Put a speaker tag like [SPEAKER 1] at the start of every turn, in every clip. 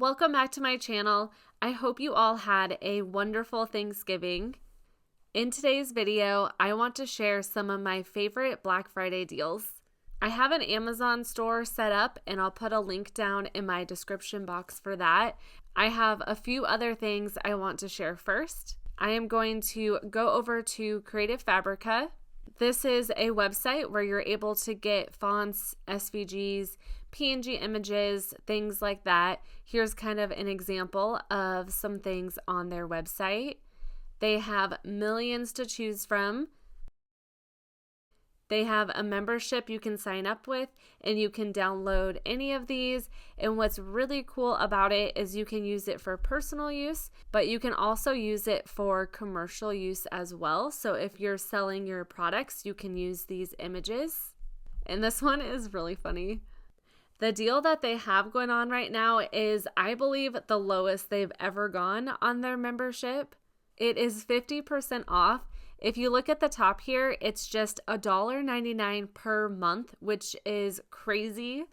[SPEAKER 1] Welcome back to my channel. I hope you all had a wonderful Thanksgiving. In today's video, I want to share some of my favorite Black Friday deals. I have an Amazon store set up and I'll put a link down in my description box for that. I have a few other things I want to share first. I am going to go over to Creative Fabrica. This is a website where you're able to get fonts, SVGs, PNG images, things like that. Here's kind of an example of some things on their website. They have millions to choose from. They have a membership you can sign up with and you can download any of these. And what's really cool about it is you can use it for personal use, but you can also use it for commercial use as well. So if you're selling your products, you can use these images. And this one is really funny. The deal that they have going on right now is, I believe, the lowest they've ever gone on their membership. It is 50% off. If you look at the top here, it's just $1.99 per month, which is crazy.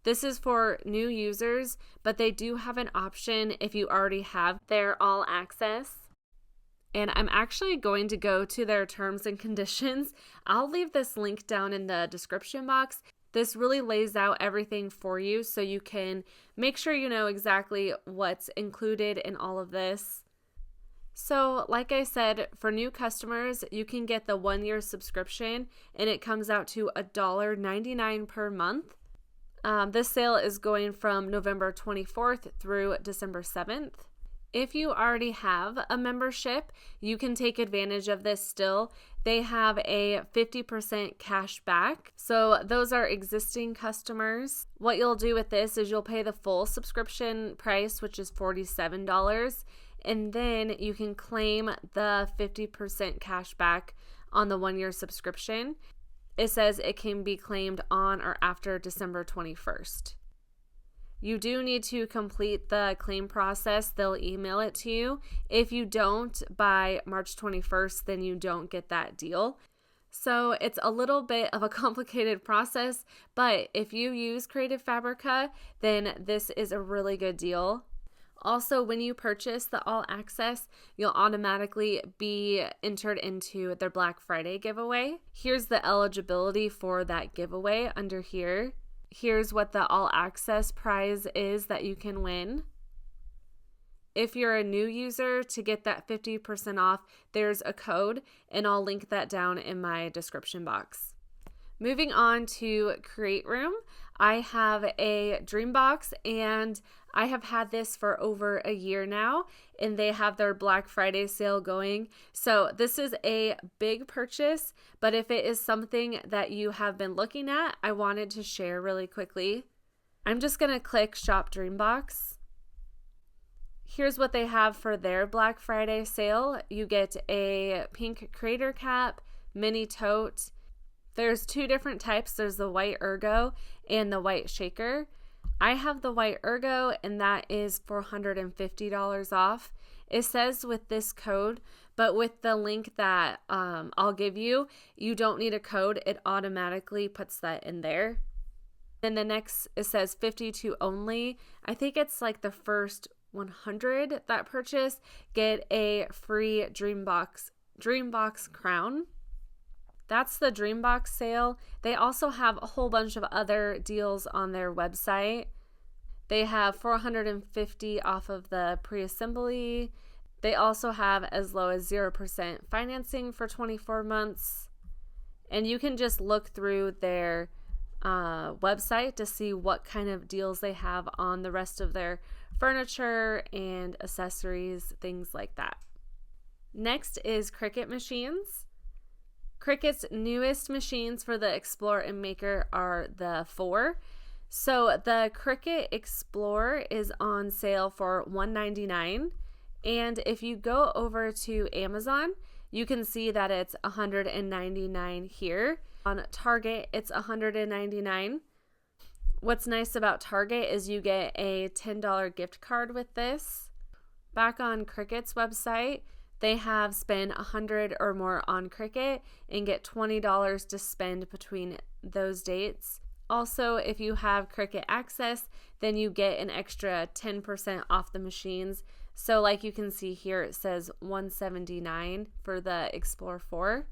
[SPEAKER 1] This is for new users, but they do have an option if you already have their all access. And I'm actually going to go to their terms and conditions. I'll leave this link down in the description box. This really lays out everything for you so you can make sure you know exactly what's included in all of this. So like I said, for new customers, you can get the 1-year subscription and it comes out to $1.99 per month. This sale is going from November 24th through December 7th. If you already have a membership, you can take advantage of this still. They have a 50% cash back. So those are existing customers. What you'll do with this is you'll pay the full subscription price, which is $47. And then you can claim the 50% cash back on the 1-year subscription. It says it can be claimed on or after December 21st. You do need to complete the claim process. They'll email it to you. If you don't by March 21st, then you don't get that deal. So it's a little bit of a complicated process, but if you use Creative Fabrica, then this is a really good deal. Also, when you purchase the All Access, you'll automatically be entered into their Black Friday giveaway. Here's the eligibility for that giveaway under here. Here's what the All Access prize is that you can win. If you're a new user, to get that 50% off, there's a code, and I'll link that down in my description box. Moving on to Create Room, I have a dream box and I have had this for over a year now and they have their Black Friday sale going. So this is a big purchase, but if it is something that you have been looking at, I wanted to share really quickly. I'm just going to click Shop Dream Box. Here's what they have for their Black Friday sale. You get a pink creator cap, mini tote. There's 2 different types. There's the white ergo and the white shaker. I have the white ergo and that is $450 off. It says with this code, but with the link that I'll give you, you don't need a code. It automatically puts that in there. Then the next, it says 52 only. I think it's like the first 100 that purchase get a free Dreambox crown. That's the Dreambox sale. They also have a whole bunch of other deals on their website. They have $450 off of the pre-assembly. They also have as low as 0% financing for 24 months. And you can just look through their website to see what kind of deals they have on the rest of their furniture and accessories, things like that. Next is Cricut machines. Cricut's newest machines for the Explorer and Maker are the 4. So the Cricut Explorer is on sale for $199. And if you go over to Amazon, you can see that it's $199 here. On Target, it's $199. What's nice about Target is you get a $10 gift card with this. Back on Cricut's website, they have spend $100 or more on Cricut and get $20 to spend between those dates. Also, if you have Cricut Access, then you get an extra 10% off the machines. So like you can see here, it says $179 for the Explore 4.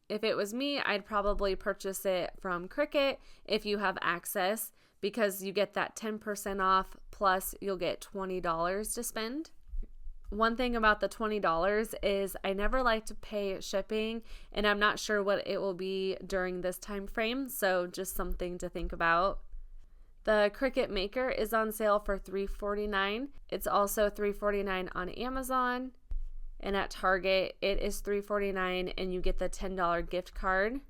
[SPEAKER 1] If it was me, I'd probably purchase it from Cricut if you have Access, because you get that 10% off plus you'll get $20 to spend. One thing about the $20 is I never like to pay shipping, and I'm not sure what it will be during this time frame, so just something to think about. The Cricut Maker is on sale for $349. It's also $349 on Amazon, and at Target it is $349 and you get the $10 gift card.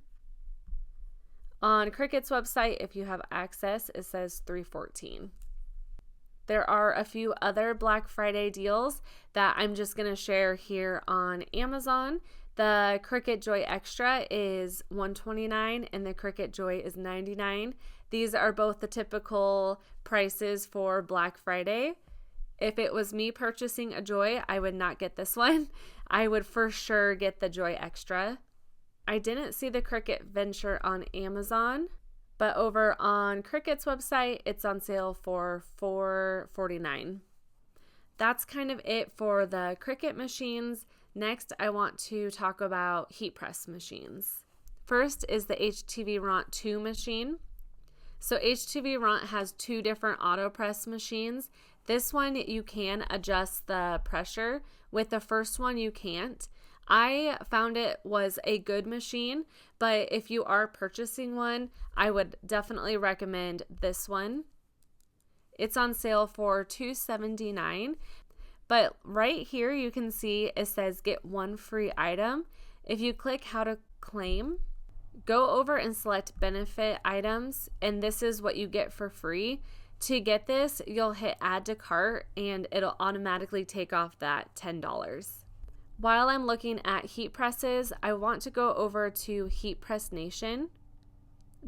[SPEAKER 1] On Cricut's website, if you have Access, it says $314. There are a few other Black Friday deals that I'm just going to share here on Amazon. The Cricut Joy Extra is $129 and the Cricut Joy is $99. These are both the typical prices for Black Friday. If it was me purchasing a Joy, I would not get this one. I would for sure get the Joy Extra. I didn't see the Cricut Venture on Amazon, but over on Cricut's website, it's on sale for $449. That's kind of it for the Cricut machines. Next, I want to talk about heat press machines. First is the HTV Ront 2 machine. So HTV Ront has two different auto press machines. This one you can adjust the pressure. With the first one you can't. I found it was a good machine, but if you are purchasing one, I would definitely recommend this one. It's on sale for $279, but right here you can see it says get one free item. If you click how to claim, go over and select benefit items, and this is what you get for free. To get this, you'll hit add to cart and it'll automatically take off that $10. While I'm looking at heat presses, I want to go over to Heat Press Nation.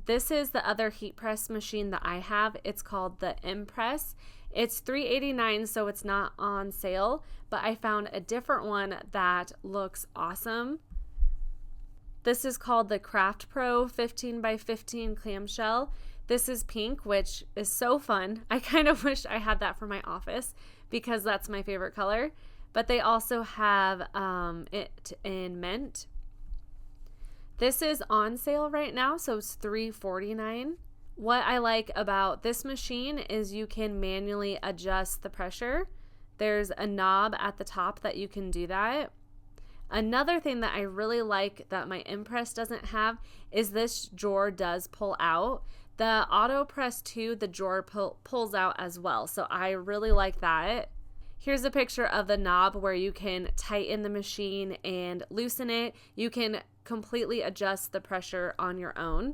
[SPEAKER 1] This is the other heat press machine that I have. It's called the Impress. It's $389, so it's not on sale, but I found a different one that looks awesome. This is called the Craft Pro 15x15 clamshell. This is pink, which is so fun. I kind of wish I had that for my office because that's my favorite color. But they also have it in mint. This is on sale right now, so it's $349. What I like about this machine is you can manually adjust the pressure. There's a knob at the top that you can do that. Another thing that I really like that my Impress doesn't have is this drawer does pull out. The Auto Press 2, the drawer pulls out as well, so I really like that. Here's a picture of the knob where you can tighten the machine and loosen it. You can completely adjust the pressure on your own.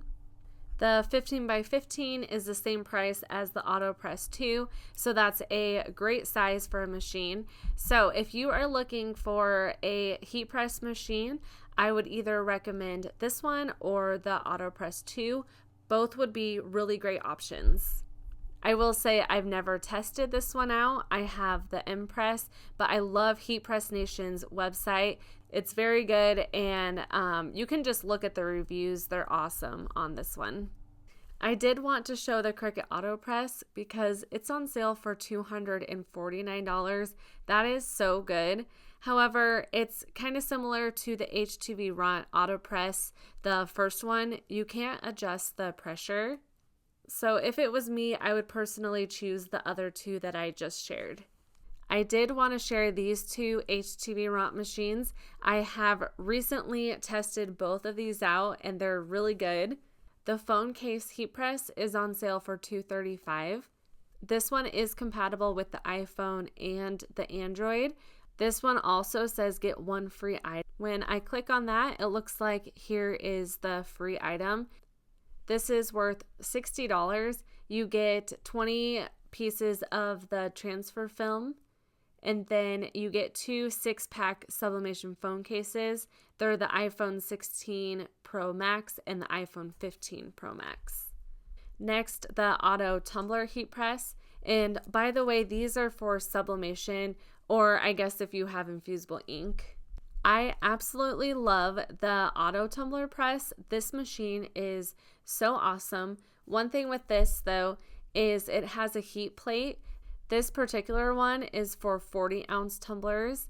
[SPEAKER 1] The 15x15 is the same price as the Auto Press 2, so that's a great size for a machine. So if you are looking for a heat press machine, I would either recommend this one or the Auto Press 2. Both would be really great options. I will say I've never tested this one out. I have the Impress, but I love Heat Press Nation's website. It's very good, and you can just look at the reviews. They're awesome on this one. I did want to show the Cricut Auto Press because it's on sale for $249. That is so good. However, it's kind of similar to the HTV Ront Auto Press, the first one. You can't adjust the pressure. So if it was me, I would personally choose the other two that I just shared. I did want to share these two HTV Ront machines. I have recently tested both of these out and they're really good. The phone case heat press is on sale for $235. This one is compatible with the iPhone and the Android. This one also says get one free item. When I click on that, it looks like here is the free item. This is worth $60. You get 20 pieces of the transfer film, and then you get two 6-pack Sublimation phone cases. They're the iPhone 16 Pro Max and the iPhone 15 Pro Max. Next, the Auto Tumbler Heat Press. And by the way, these are for sublimation, or I guess if you have infusible ink. I absolutely love the Auto Tumbler Press. This machine is so awesome. One thing with this though is it has a heat plate. This particular one is for 40-ounce tumblers,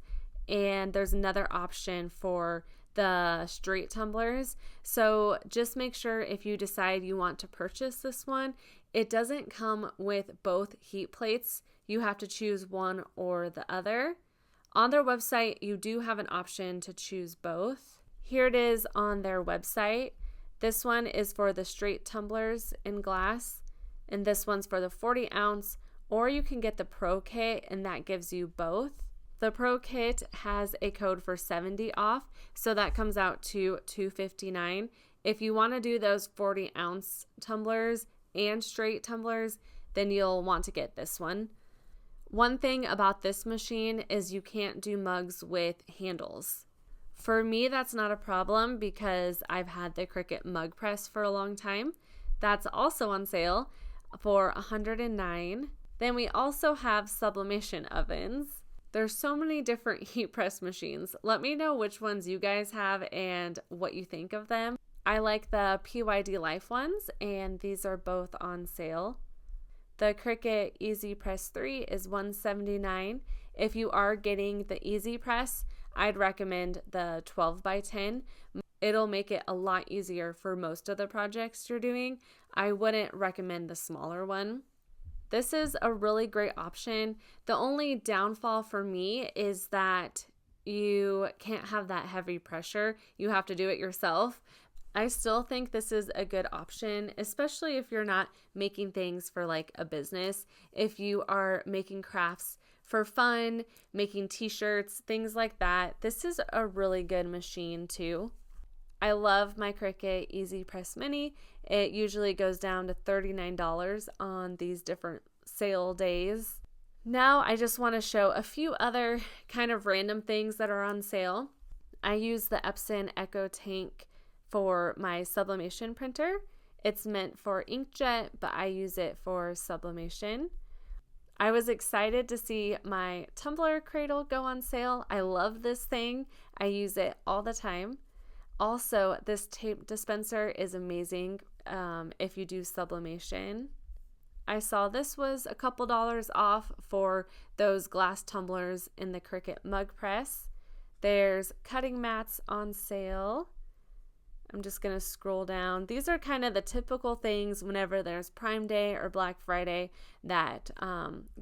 [SPEAKER 1] and there's another option for the straight tumblers. So just make sure if you decide you want to purchase this one, it doesn't come with both heat plates. You have to choose one or the other. On their website, you do have an option to choose both. Here it is on their website. This one is for the straight tumblers in glass, and this one's for the 40-ounce, or you can get the Pro Kit, and that gives you both. The Pro Kit has a code for 70 off, so that comes out to $259. If you want to do those 40-ounce tumblers and straight tumblers, then you'll want to get this one. One thing about this machine is you can't do mugs with handles. For me, that's not a problem because I've had the Cricut mug press for a long time. That's also on sale for $109. Then we also have sublimation ovens. There's so many different heat press machines. Let me know which ones you guys have and what you think of them. I like the PYD Life ones, and these are both on sale. The Cricut Easy Press 3 is $179. If you are getting the Easy Press, I'd recommend the 12x10. It'll make it a lot easier for most of the projects you're doing. I wouldn't recommend the smaller one. This is a really great option. The only downfall for me is that you can't have that heavy pressure. You have to do it yourself. I still think this is a good option, especially if you're not making things for like a business. If you are making crafts for fun, making t-shirts, things like that, this is a really good machine too. I love my Cricut Easy Press Mini. It usually goes down to $39 on these different sale days. Now I just want to show a few other kind of random things that are on sale. I use the Epson Echo Tank for my sublimation printer. It's meant for inkjet, but I use it for sublimation. I was excited to see my tumbler cradle go on sale. I love this thing. I use it all the time. Also, this tape dispenser is amazing if you do sublimation. I saw this was a couple dollars off for those glass tumblers in the Cricut mug press. There's cutting mats on sale. I'm just going to scroll down. These are kind of the typical things whenever there's Prime Day or Black Friday that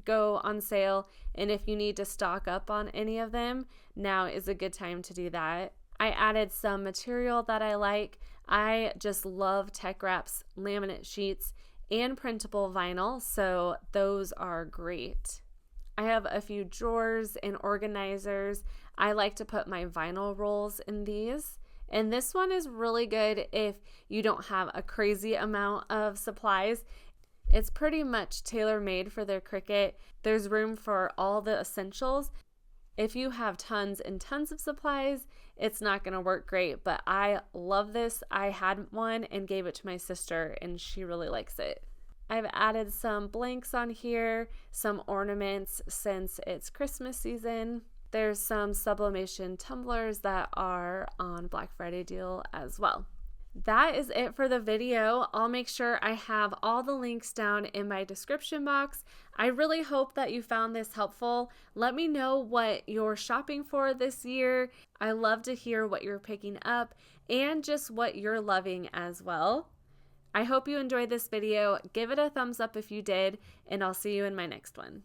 [SPEAKER 1] go on sale. And if you need to stock up on any of them, now is a good time to do that. I added some material that I like. I just love Tech Wrap's laminate sheets and printable vinyl, so those are great. I have a few drawers and organizers. I like to put my vinyl rolls in these. And this one is really good if you don't have a crazy amount of supplies. It's pretty much tailor-made for their Cricut. There's room for all the essentials. If you have tons and tons of supplies, it's not going to work great, but I love this. I had one and gave it to my sister, and she really likes it. I've added some blanks on here, some ornaments since it's Christmas season. There's some sublimation tumblers that are on Black Friday deal as well. That is it for the video. I'll make sure I have all the links down in my description box. I really hope that you found this helpful. Let me know what you're shopping for this year. I love to hear what you're picking up and just what you're loving as well. I hope you enjoyed this video. Give it a thumbs up if you did, and I'll see you in my next one.